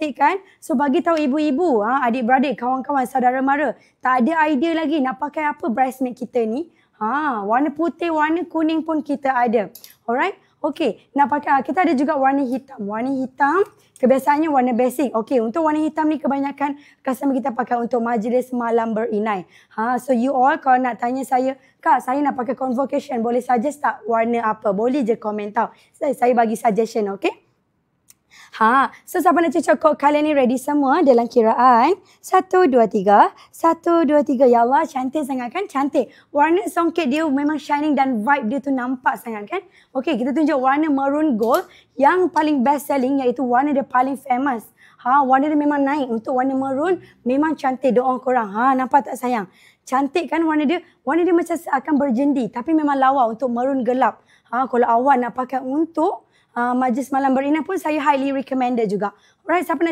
cantik kan? So bagi tahu ibu-ibu, adik-beradik, kawan-kawan, saudara mara, tak ada idea lagi nak pakai apa bridesmaid kita ni. Warna putih, warna kuning pun kita ada. Alright? Okey, nak pakai kita ada juga warna hitam. Warna hitam kebiasaannya warna basic. Okey, untuk warna hitam ni kebanyakan customer kita pakai untuk majlis malam berinai. So you all kalau nak tanya saya, Kak, saya nak pakai convocation, boleh suggest tak warna apa? Boleh je komen tau. Saya bagi suggestion, okey? So siapa nak cecok kod kalian ni ready semua dalam kiraan 1, 2, 3. 1, 2, 3. Ya Allah, cantik sangat kan? Cantik. Warna songket dia memang shining dan vibe dia tu nampak sangat kan? Okey, kita tunjuk warna maroon gold yang paling best selling iaitu warna dia paling famous. Warna dia memang naik. Untuk warna maroon memang cantik, doa korang. Nampak tak sayang? Cantik kan warna dia? Warna dia macam akan berjendi tapi memang lawa untuk maroon gelap. Kalau awak nak pakai untuk majlis malam berinai pun saya highly recommended juga. Alright, siapa nak